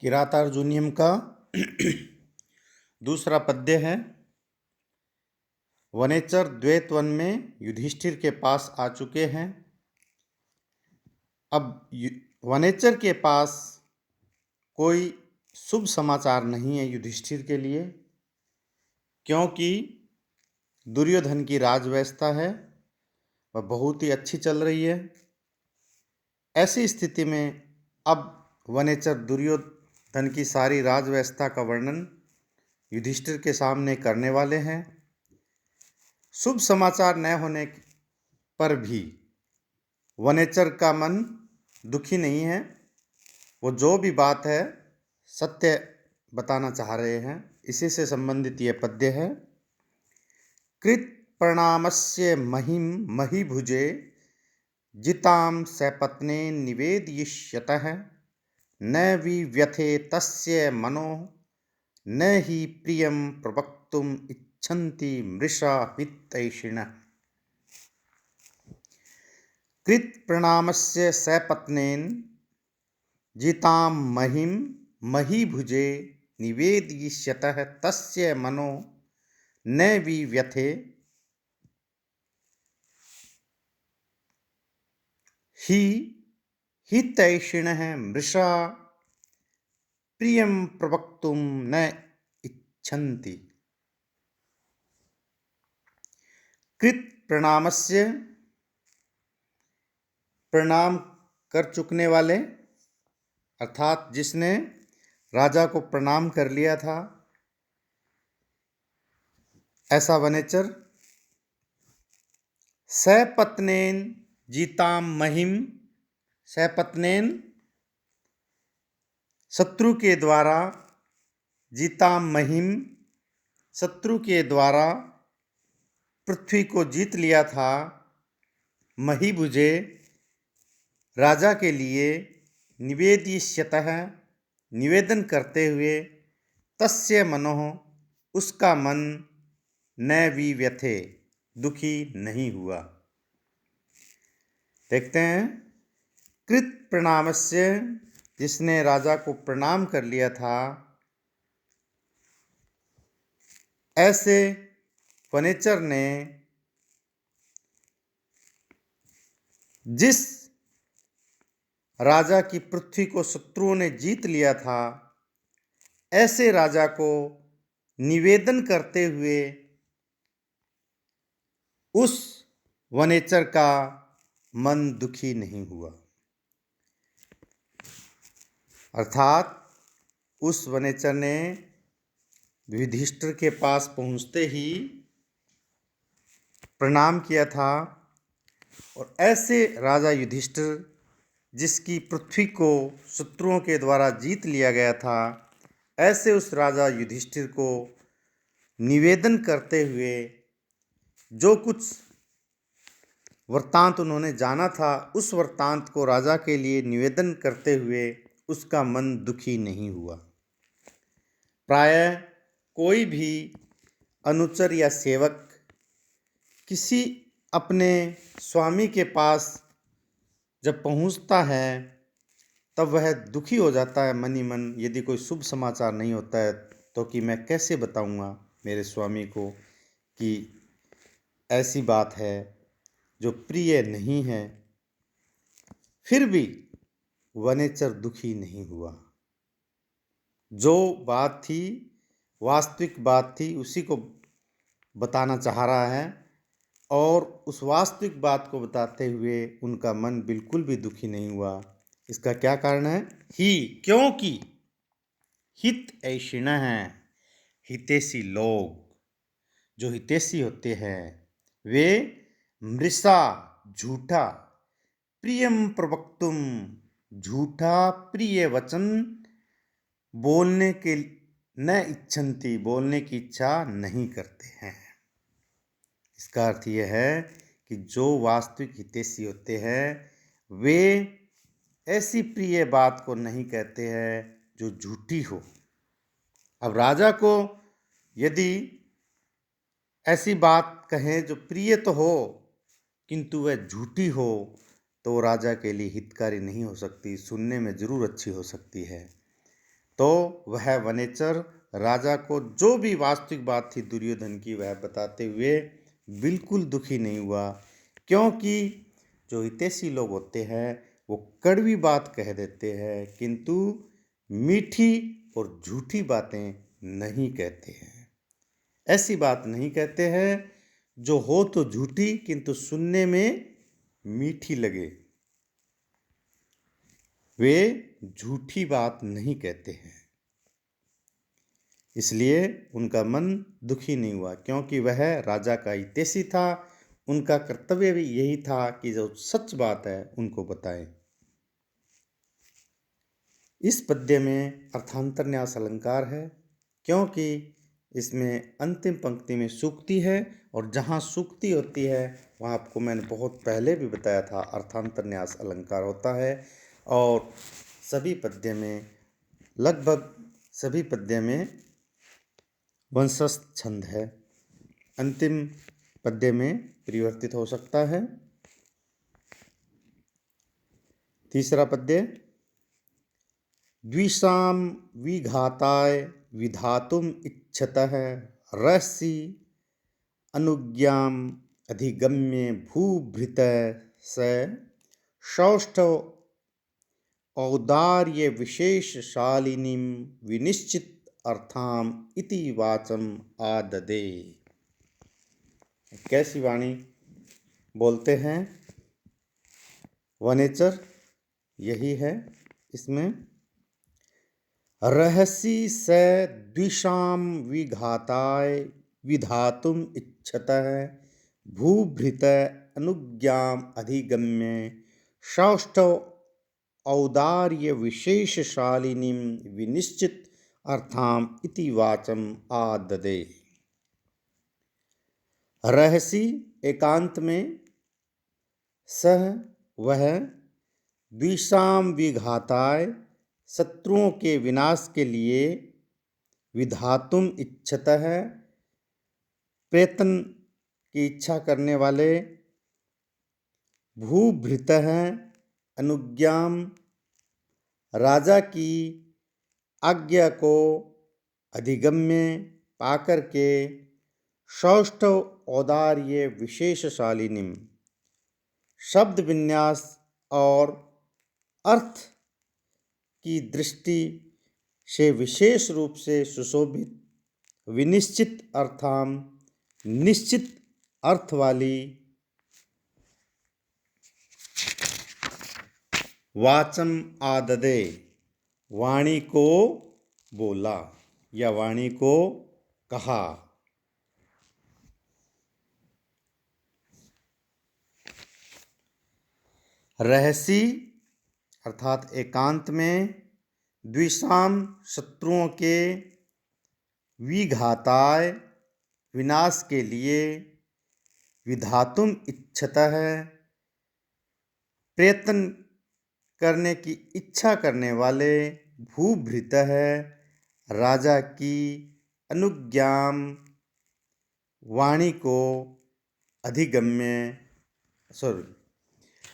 किरातार्जुनीयम का दूसरा पद्य है। वनेचर द्वैत वन में युधिष्ठिर के पास आ चुके हैं। अब वनेचर के पास कोई शुभ समाचार नहीं है युधिष्ठिर के लिए, क्योंकि दुर्योधन की राजव्यवस्था है वह बहुत ही अच्छी चल रही है। ऐसी स्थिति में अब वनेचर दुर्योधन की सारी राजव्यवस्था का वर्णन युधिष्ठिर के सामने करने वाले हैं। शुभ समाचार न होने पर भी वनेचर का मन दुखी नहीं है। वो जो भी बात है सत्य बताना चाह रहे हैं। इसी से संबंधित ये पद्य है। कृत प्रणामस्य महिम महीभुजे जितां सपत्ने निवेदयिष्यतः न विव्यथे तस्य मनो न हि प्रियं प्रवक्तुम् इच्छन्ति मृषा हितैषिणः। कृत प्रणामस्य सपत्नेन जितां महिं महीभुजे निवेदयिष्यतः तस्य मनो न विव्यथे हि हितैषिणः मृषा प्रियं प्रवक्तुं न इच्छन्ति। कृत प्रणामस्य प्रणाम कर चुकने वाले, अर्थात जिसने राजा को प्रणाम कर लिया था, ऐसा वनेचर। सपत्नेन जीताम महिम, सपत्नेन शत्रु के द्वारा, जीताम महिम शत्रु के द्वारा पृथ्वी को जीत लिया था। महीभुजे राजा के लिए, निवेदयिष्यतः निवेदन करते हुए, तस्य मनोः उसका मन, न विव्यथे दुखी नहीं हुआ। देखते हैं। कृत प्रणामस्य जिसने राजा को प्रणाम कर लिया था, ऐसे वनेचर ने जिस राजा की पृथ्वी को शत्रुओं ने जीत लिया था, ऐसे राजा को निवेदन करते हुए उस वनेचर का मन दुखी नहीं हुआ। अर्थात उस वनेचर ने युधिष्ठिर के पास पहुंचते ही प्रणाम किया था। और ऐसे राजा युधिष्ठिर जिसकी पृथ्वी को शत्रुओं के द्वारा जीत लिया गया था, ऐसे उस राजा युधिष्ठिर को निवेदन करते हुए जो कुछ वृत्तांत उन्होंने जाना था, उस वृत्तांत को राजा के लिए निवेदन करते हुए उसका मन दुखी नहीं हुआ। प्रायः कोई भी अनुचर या सेवक किसी अपने स्वामी के पास जब पहुंचता है तब वह दुखी हो जाता है मन ही मन, यदि कोई शुभ समाचार नहीं होता है तो कि मैं कैसे बताऊंगा मेरे स्वामी को कि ऐसी बात है जो प्रिय नहीं है। फिर भी वनेचर दुखी नहीं हुआ। जो बात थी, वास्तविक बात थी, उसी को बताना चाह रहा है। और उस वास्तविक बात को बताते हुए उनका मन बिल्कुल भी दुखी नहीं हुआ। इसका क्या कारण है? क्योंकि हित ऐषिणः है, हितैषी लोग, जो हितैषी होते हैं वे मृषा झूठा, प्रियम प्रवक्तुम झूठा प्रिय वचन बोलने के न इच्छन्ति, बोलने की इच्छा नहीं करते हैं। इसका अर्थ यह है कि जो वास्तविक हितैषी होते हैं वे ऐसी प्रिय बात को नहीं कहते हैं जो झूठी हो। अब राजा को यदि ऐसी बात कहें जो प्रिय तो हो किंतु वह झूठी हो, तो राजा के लिए हितकारी नहीं हो सकती, सुनने में जरूर अच्छी हो सकती है। तो वह वनेचर राजा को जो भी वास्तविक बात थी दुर्योधन की वह बताते हुए बिल्कुल दुखी नहीं हुआ, क्योंकि जो हितैषी लोग होते हैं वो कड़वी बात कह देते हैं किंतु मीठी और झूठी बातें नहीं कहते हैं। ऐसी बात नहीं कहते हैं जो हो तो झूठी किंतु सुनने में मीठी लगे। वे झूठी बात नहीं कहते हैं, इसलिए उनका मन दुखी नहीं हुआ, क्योंकि वह राजा का हितैषी था। उनका कर्तव्य भी यही था कि जो सच बात है उनको बताएं। इस पद्य में अर्थांतर न्यास अलंकार है, क्योंकि इसमें अंतिम पंक्ति में सूक्ति है, और जहाँ सूक्ति होती है वहाँ आपको मैंने बहुत पहले भी बताया था अर्थांतर न्यास अलंकार होता है। और सभी पद्य में, लगभग सभी पद्य में वंशस्थ छंद है। अंतिम पद्य में परिवर्तित हो सकता है। तीसरा पद्य, द्विषां विघाताय विधातुम इच्छतः रहसि अनुज्ञाम अधिगम्य भूभृत स सौष्ठव औदार्य विशेषशालिनीं विनिश्चित अर्थाम इति वाचम आददे। कैसी वाणी बोलते हैं वनेचर, यही है इसमें। रहसि स द्विषां विघाताय विधातुम इच्छतः भूभृत अनुज्ञाम अधिगम्य सौष्ठव औदार्य विशेषशालिनीं विनिश्चित अर्थाम इति वाचम आददे। रहसि एकांत में, सह वह, द्विषां विघाताय शत्रुओं के विनाश के लिए, विधातुम इच्छतः प्रयत्न की इच्छा करने वाले, भूभृतः अनुज्ञाम राजा की आज्ञा को, अधिगम्य पाकर के, सौष्ठव औदार्य विशेषशालिनीम शब्द विन्यास और अर्थ की दृष्टि से विशेष रूप से सुशोभित, विनिश्चित अर्थाम निश्चित अर्थ वाली, वाचम आददे वाणी को बोला या वाणी को कहा। रहसि अर्थात एकांत में, द्विषाम शत्रुओं के, विघाताय विनाश के लिए, विधातुम इच्छतः प्रयत्न करने की इच्छा करने वाले, भूभृतः राजा की, अनुज्ञाम वाणी को, अधिगम्य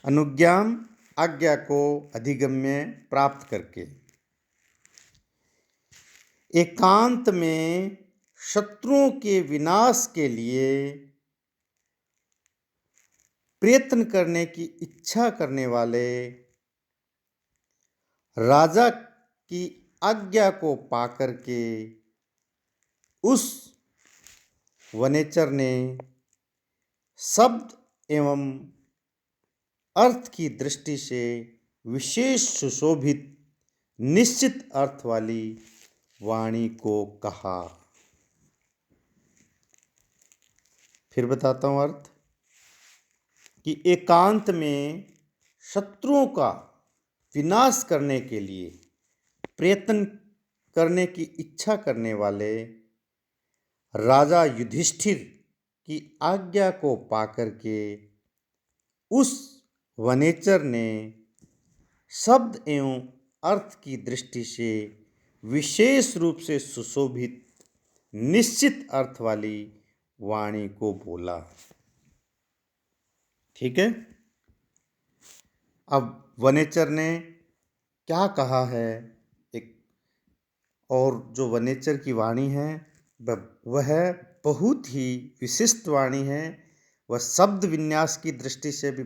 अनुज्ञाम आज्ञा को अधिगम्य प्राप्त करके। एकांत में शत्रुओं के विनाश के लिए प्रयत्न करने की इच्छा करने वाले, राजा की आज्ञा को पाकर के उस वनेचर ने शब्द एवं अर्थ की दृष्टि से विशेष सुशोभित निश्चित अर्थ वाली वाणी को कहा। फिर बताता हूँ अर्थ, कि एकांत में शत्रुओं का विनाश करने के लिए प्रयत्न करने की इच्छा करने वाले, राजा युधिष्ठिर की आज्ञा को पाकर के उस वनेचर ने शब्द एवं अर्थ की दृष्टि से विशेष रूप से सुशोभित निश्चित अर्थ वाली वाणी को बोला। ठीक है, अब वनेचर ने क्या कहा है, एक और जो वनेचर की वाणी है वह बहुत ही विशिष्ट वाणी है। वह शब्द विन्यास की दृष्टि से भी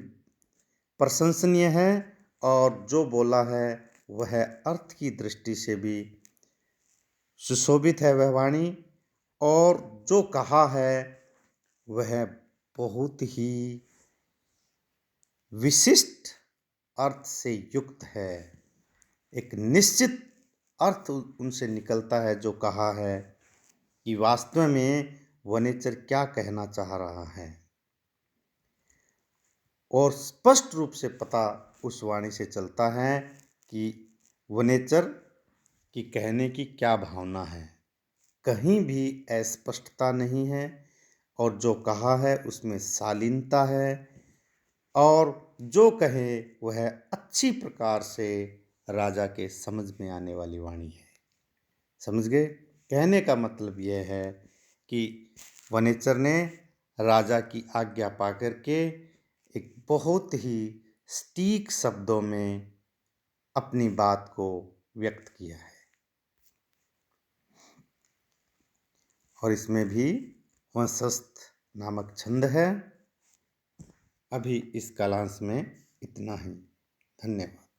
प्रशंसनीय है और जो बोला है वह अर्थ की दृष्टि से भी सुशोभित है वह वाणी। और जो कहा है वह बहुत ही विशिष्ट अर्थ से युक्त है। एक निश्चित अर्थ उनसे निकलता है जो कहा है कि वास्तव में वनेचर क्या कहना चाह रहा है, और स्पष्ट रूप से पता उस वाणी से चलता है कि वनेचर की कहने की क्या भावना है। कहीं भी अस्पष्टता नहीं है और जो कहा है उसमें शालीनता है और जो कहे वह अच्छी प्रकार से राजा के समझ में आने वाली वाणी है। समझ गए? कहने का मतलब यह है कि वनेचर ने राजा की आज्ञा पाकर के एक बहुत ही सटीक शब्दों में अपनी बात को व्यक्त किया है। और इसमें भी वंशस्थ नामक छंद है। अभी इस कालांश में इतना ही। धन्यवाद।